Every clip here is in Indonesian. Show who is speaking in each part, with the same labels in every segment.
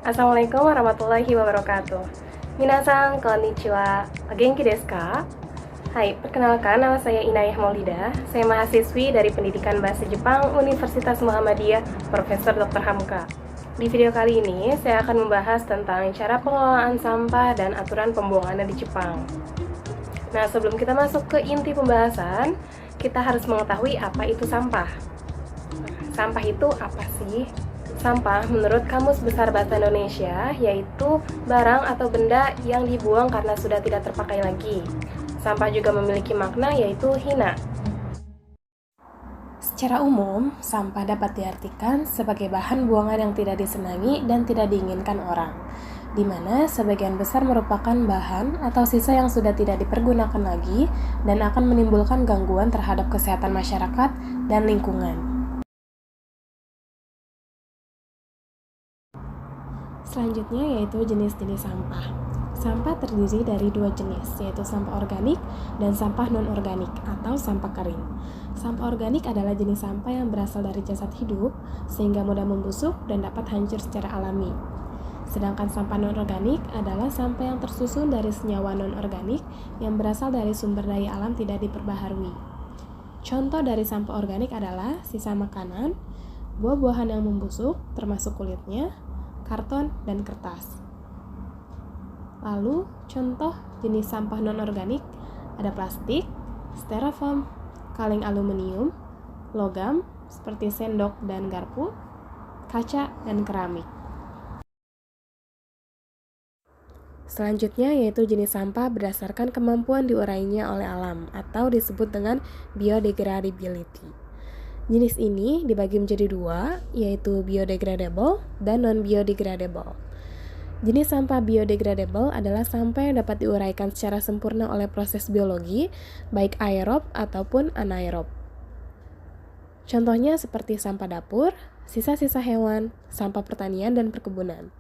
Speaker 1: Assalamualaikum warahmatullahi wabarakatuh. Minasan konnichiwa. Genki desu ka? Hai, perkenalkan nama saya Inayah Maulida. Saya mahasiswi dari Pendidikan Bahasa Jepang Universitas Muhammadiyah Profesor Dr. Hamka. Di video kali ini, saya akan membahas tentang cara pengelolaan sampah dan aturan pembuangannya di Jepang. Nah, sebelum kita masuk ke inti pembahasan, kita harus mengetahui apa itu sampah. Sampah itu apa sih? Sampah menurut Kamus Besar Bahasa Indonesia yaitu barang atau benda yang dibuang karena sudah tidak terpakai lagi. Sampah juga memiliki makna yaitu hina. Secara umum, sampah dapat diartikan sebagai bahan buangan yang tidak disenangi dan tidak diinginkan orang, di mana sebagian besar merupakan bahan atau sisa yang sudah tidak dipergunakan lagi dan akan menimbulkan gangguan terhadap kesehatan masyarakat dan lingkungan. Selanjutnya yaitu jenis-jenis sampah. Sampah terdiri dari dua jenis, yaitu sampah organik dan sampah non-organik atau sampah kering. Sampah organik adalah jenis sampah yang berasal dari jasad hidup sehingga mudah membusuk dan dapat hancur secara alami. Sedangkan sampah non-organik adalah sampah yang tersusun dari senyawa non-organik yang berasal dari sumber daya alam tidak diperbaharui. Contoh dari sampah organik adalah sisa makanan, buah-buahan yang membusuk termasuk kulitnya, karton, dan kertas. Lalu, contoh jenis sampah non-organik ada plastik, styrofoam, kaleng aluminium, logam seperti sendok dan garpu, kaca, dan keramik. Selanjutnya yaitu jenis sampah berdasarkan kemampuan diurainya oleh alam atau disebut dengan biodegradability. Jenis ini dibagi menjadi dua, yaitu biodegradable dan non-biodegradable. Jenis sampah biodegradable adalah sampah yang dapat diuraikan secara sempurna oleh proses biologi, baik aerob ataupun anaerob. Contohnya seperti sampah dapur, sisa-sisa hewan, sampah pertanian, dan perkebunan.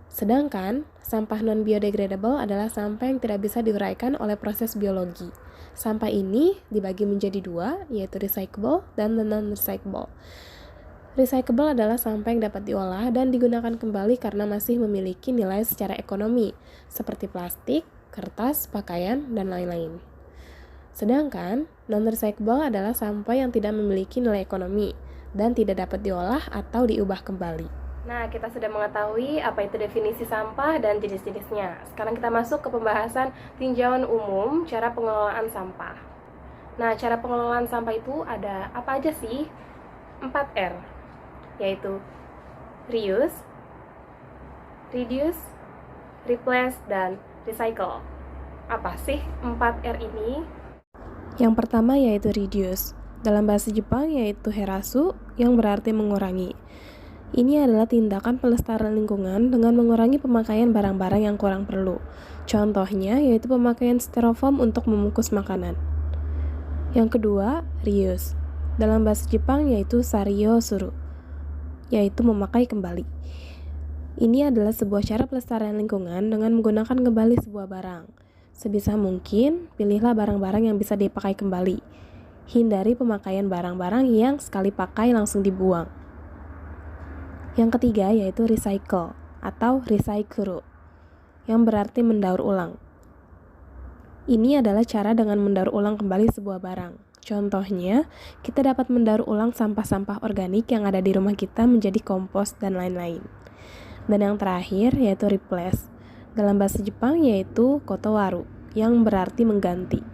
Speaker 1: Sedangkan, sampah non-biodegradable adalah sampah yang tidak bisa diuraikan oleh proses biologi. Sampah ini dibagi menjadi dua, yaitu recyclable dan non-recyclable. Recyclable adalah sampah yang dapat diolah dan digunakan kembali karena masih memiliki nilai secara ekonomi, seperti plastik, kertas, pakaian, dan lain-lain. Sedangkan, non-recyclable adalah sampah yang tidak memiliki nilai ekonomi dan tidak dapat diolah atau diubah kembali. Nah, kita sudah mengetahui apa itu definisi sampah dan jenis-jenisnya. Sekarang kita masuk ke pembahasan tinjauan umum cara pengelolaan sampah. Nah, cara pengelolaan sampah itu ada apa aja sih? 4R, yaitu reuse, reduce, replace, dan recycle. Apa sih 4R ini? Yang pertama yaitu reduce. Dalam bahasa Jepang yaitu herasu yang berarti mengurangi. Ini adalah tindakan pelestarian lingkungan dengan mengurangi pemakaian barang-barang yang kurang perlu. Contohnya yaitu pemakaian styrofoam untuk membungkus makanan. Yang kedua, reuse. Dalam bahasa Jepang yaitu sario suru, yaitu memakai kembali. Ini adalah sebuah cara pelestarian lingkungan dengan menggunakan kembali sebuah barang. Sebisa mungkin, pilihlah barang-barang yang bisa dipakai kembali. Hindari pemakaian barang-barang yang sekali pakai langsung dibuang. Yang ketiga yaitu recycle atau recycle, yang berarti mendaur ulang. Ini adalah cara dengan mendaur ulang kembali sebuah barang. Contohnya, kita dapat mendaur ulang sampah-sampah organik yang ada di rumah kita menjadi kompos dan lain-lain. Dan yang terakhir yaitu replace. Dalam bahasa Jepang yaitu kotowaru, yang berarti mengganti.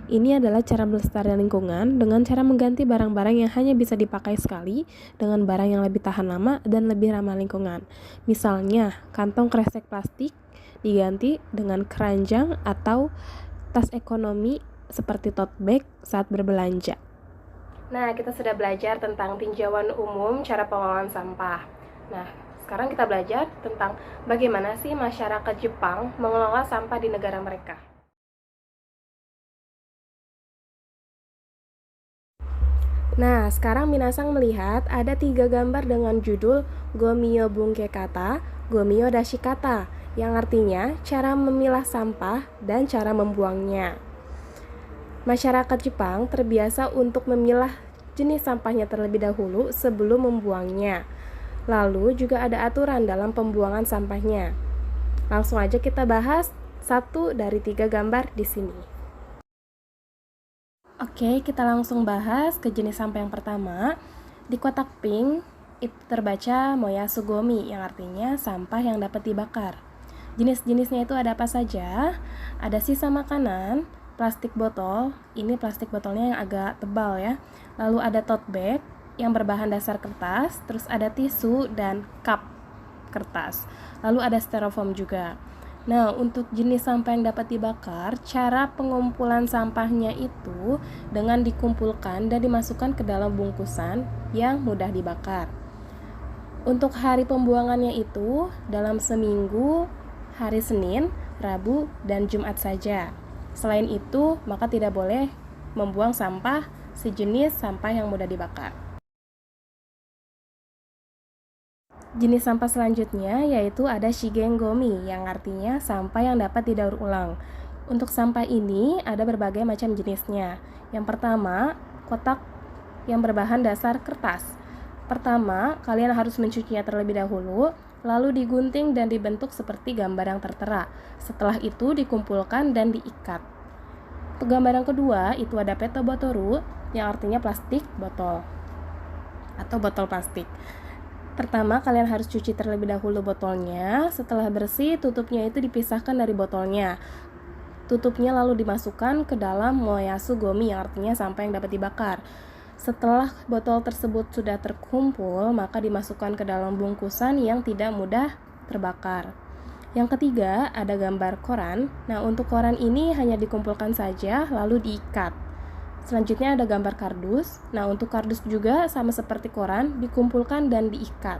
Speaker 1: Ini adalah cara melestarikan lingkungan dengan cara mengganti barang-barang yang hanya bisa dipakai sekali dengan barang yang lebih tahan lama dan lebih ramah lingkungan. Misalnya, kantong kresek plastik diganti dengan keranjang atau tas ekonomi seperti tote bag saat berbelanja. Nah, kita sudah belajar tentang tinjauan umum cara pengelolaan sampah. Nah, sekarang kita belajar tentang bagaimana sih masyarakat Jepang mengelola sampah di negara mereka. Nah, sekarang Minasang melihat ada 3 gambar dengan judul Gomio Bunke Kata, Gomio Dashi Kata, yang artinya cara memilah sampah dan cara membuangnya. Masyarakat Jepang terbiasa untuk memilah jenis sampahnya terlebih dahulu sebelum membuangnya. Lalu juga ada aturan dalam pembuangan sampahnya. Langsung aja kita bahas 1 dari 3 gambar di sini. Oke, kita langsung bahas ke jenis sampah yang pertama. Di kotak pink itu terbaca moyasugomi, yang artinya sampah yang dapat dibakar. Jenis-jenisnya itu ada apa saja? Ada sisa makanan, plastik botol, ini plastik botolnya yang agak tebal ya. Lalu ada tote bag yang berbahan dasar kertas, terus ada tisu dan cup kertas. Lalu ada styrofoam juga. Nah, untuk jenis sampah yang dapat dibakar, cara pengumpulan sampahnya itu dengan dikumpulkan dan dimasukkan ke dalam bungkusan yang mudah dibakar. Untuk hari pembuangannya itu dalam seminggu, hari Senin, Rabu, dan Jumat saja. Selain itu, maka tidak boleh membuang sampah sejenis sampah yang mudah dibakar. Jenis sampah selanjutnya yaitu ada shigengomi, yang artinya sampah yang dapat didaur ulang. Untuk sampah ini ada berbagai macam jenisnya. Yang pertama, kotak yang berbahan dasar kertas. Pertama, kalian harus mencucinya terlebih dahulu, lalu digunting dan dibentuk seperti gambar yang tertera. Setelah itu dikumpulkan dan diikat. Untuk gambar yang kedua, itu ada petobotoru, yang artinya plastik botol atau botol plastik. Pertama, kalian harus cuci terlebih dahulu botolnya. Setelah bersih, tutupnya itu dipisahkan dari botolnya. Tutupnya lalu dimasukkan ke dalam moyasugomi, yang artinya sampah yang dapat dibakar. Setelah botol tersebut sudah terkumpul, maka dimasukkan ke dalam bungkusan yang tidak mudah terbakar. Yang ketiga, ada gambar koran. Nah, untuk koran ini hanya dikumpulkan saja, lalu diikat. Selanjutnya ada gambar kardus. Nah, untuk kardus juga sama seperti koran, dikumpulkan dan diikat.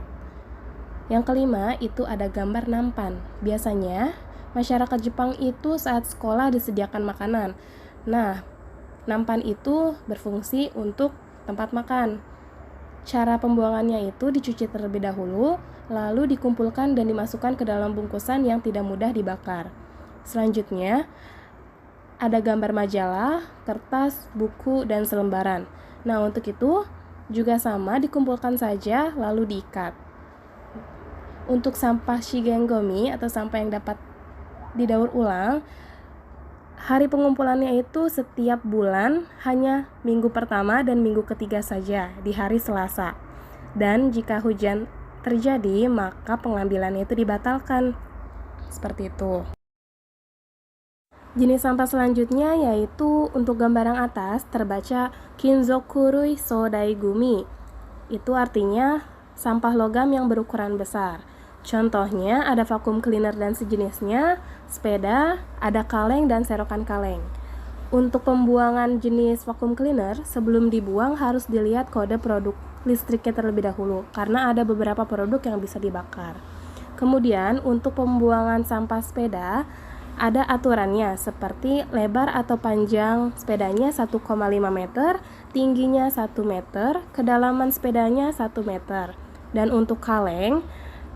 Speaker 1: Yang kelima, itu ada gambar nampan. Biasanya, masyarakat Jepang itu saat sekolah disediakan makanan. Nah, nampan itu berfungsi untuk tempat makan. Cara pembuangannya itu dicuci terlebih dahulu, lalu dikumpulkan dan dimasukkan ke dalam bungkusan yang tidak mudah dibakar. Selanjutnya, ada gambar majalah, kertas, buku, dan selembaran. Nah, untuk itu juga sama, dikumpulkan saja lalu diikat. Untuk sampah shigengomi atau sampah yang dapat didaur ulang, hari pengumpulannya itu setiap bulan, hanya minggu pertama dan minggu ketiga saja, di hari Selasa. Dan jika hujan terjadi, maka pengambilannya itu dibatalkan. Seperti itu. Jenis sampah selanjutnya yaitu untuk gambar yang atas terbaca kinzokurui sodaigumi. Itu artinya sampah logam yang berukuran besar. Contohnya ada vacuum cleaner dan sejenisnya, sepeda, ada kaleng dan serokan kaleng. Untuk pembuangan jenis vacuum cleaner, sebelum dibuang harus dilihat kode produk listriknya terlebih dahulu, karena ada beberapa produk yang bisa dibakar. Kemudian untuk pembuangan sampah sepeda, ada aturannya seperti lebar atau panjang sepedanya 1,5 meter, tingginya 1 meter, kedalaman sepedanya 1 meter. Dan untuk kaleng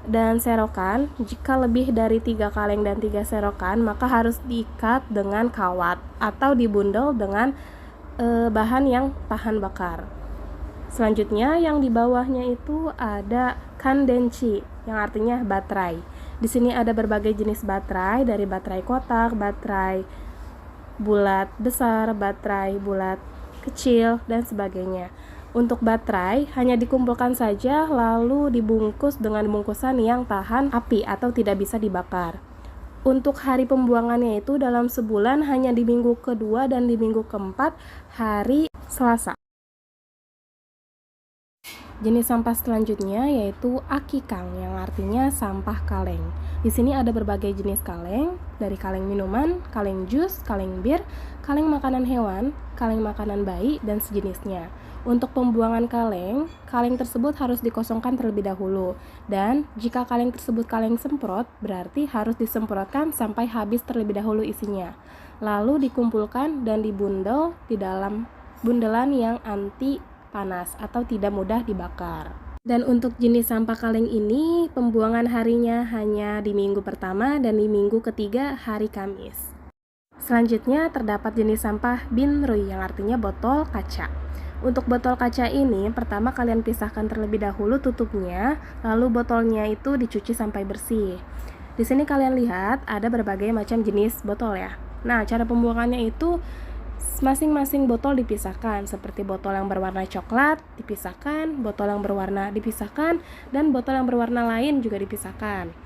Speaker 1: dan serokan, jika lebih dari 3 kaleng dan 3 serokan, maka harus diikat dengan kawat atau dibundel dengan bahan yang tahan bakar. Selanjutnya yang di bawahnya itu ada kandenchi, yang artinya baterai. Di sini ada berbagai jenis baterai, dari baterai kotak, baterai bulat besar, baterai bulat kecil, dan sebagainya. Untuk baterai hanya dikumpulkan saja lalu dibungkus dengan bungkusan yang tahan api atau tidak bisa dibakar. Untuk hari pembuangannya itu dalam sebulan hanya di minggu kedua dan di minggu keempat hari Selasa. Jenis sampah selanjutnya yaitu akikang, yang artinya sampah kaleng. Di sini ada berbagai jenis kaleng, dari kaleng minuman, kaleng jus, kaleng bir, kaleng makanan hewan, kaleng makanan bayi, dan sejenisnya. Untuk pembuangan kaleng, kaleng tersebut harus dikosongkan terlebih dahulu. Dan jika kaleng tersebut kaleng semprot, berarti harus disemprotkan sampai habis terlebih dahulu isinya. Lalu dikumpulkan dan dibundel di dalam bundelan yang anti panas atau tidak mudah dibakar. Dan untuk jenis sampah kaleng ini, pembuangan harinya hanya di minggu pertama dan di minggu ketiga hari Kamis. Selanjutnya terdapat jenis sampah binrui, yang artinya botol kaca. Untuk botol kaca ini, pertama kalian pisahkan terlebih dahulu tutupnya, lalu botolnya itu dicuci sampai bersih. Di sini kalian lihat ada berbagai macam jenis botol ya. Nah, cara pembuangannya itu masing-masing botol dipisahkan, seperti botol yang berwarna coklat dipisahkan, botol yang berwarna dipisahkan, dan botol yang berwarna lain juga dipisahkan.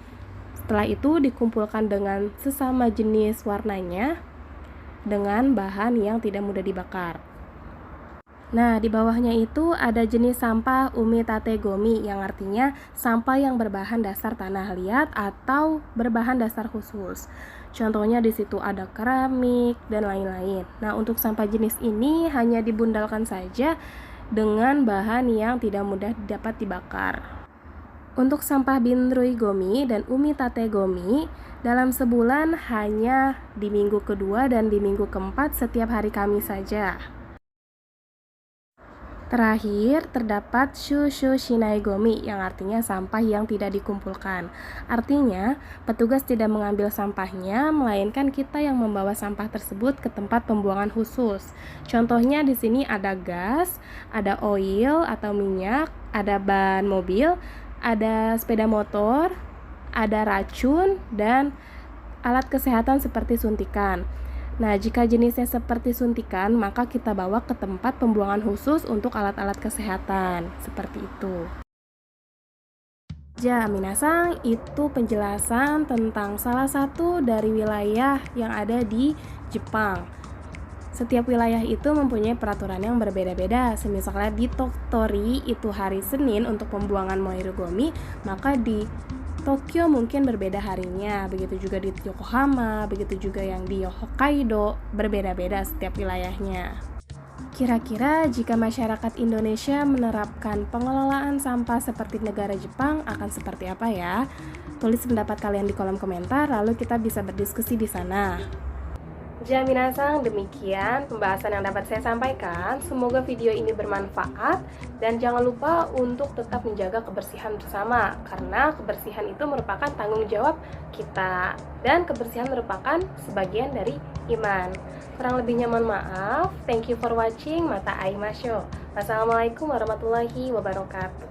Speaker 1: Setelah itu dikumpulkan dengan sesama jenis warnanya dengan bahan yang tidak mudah dibakar. Nah, di bawahnya itu ada jenis sampah umitategomi yang artinya sampah yang berbahan dasar tanah liat atau berbahan dasar khusus. Contohnya di situ ada keramik dan lain-lain. Nah, untuk sampah jenis ini hanya dibundalkan saja dengan bahan yang tidak mudah dapat dibakar. Untuk sampah bindrui gomi dan umitate gomi, dalam sebulan hanya di minggu kedua dan di minggu keempat setiap hari Kamis saja. Terakhir, terdapat shushu shinai gomi yang artinya sampah yang tidak dikumpulkan. Artinya, petugas tidak mengambil sampahnya, melainkan kita yang membawa sampah tersebut ke tempat pembuangan khusus. Contohnya di sini ada gas, ada oil atau minyak, ada ban mobil, ada sepeda motor, ada racun, dan alat kesehatan seperti suntikan. Nah, jika jenisnya seperti suntikan, maka kita bawa ke tempat pembuangan khusus untuk alat-alat kesehatan. Seperti itu. Ja, minasang, itu penjelasan tentang salah satu dari wilayah yang ada di Jepang. Setiap wilayah itu mempunyai peraturan yang berbeda-beda. Misalnya di Tottori itu hari Senin untuk pembuangan moirigomi, maka di Tokyo mungkin berbeda harinya, begitu juga di Yokohama, begitu juga yang di Hokkaido, berbeda-beda setiap wilayahnya. Kira-kira jika masyarakat Indonesia menerapkan pengelolaan sampah seperti negara Jepang akan seperti apa ya? Tulis pendapat kalian di kolom komentar, lalu kita bisa berdiskusi di sana. Minasang, demikian pembahasan yang dapat saya sampaikan. Semoga video ini bermanfaat dan jangan lupa untuk tetap menjaga kebersihan bersama, karena kebersihan itu merupakan tanggung jawab kita dan kebersihan merupakan sebagian dari iman. Kurang lebihnya mohon maaf. Thank you for watching. Mata aimasho. Wassalamualaikum warahmatullahi wabarakatuh.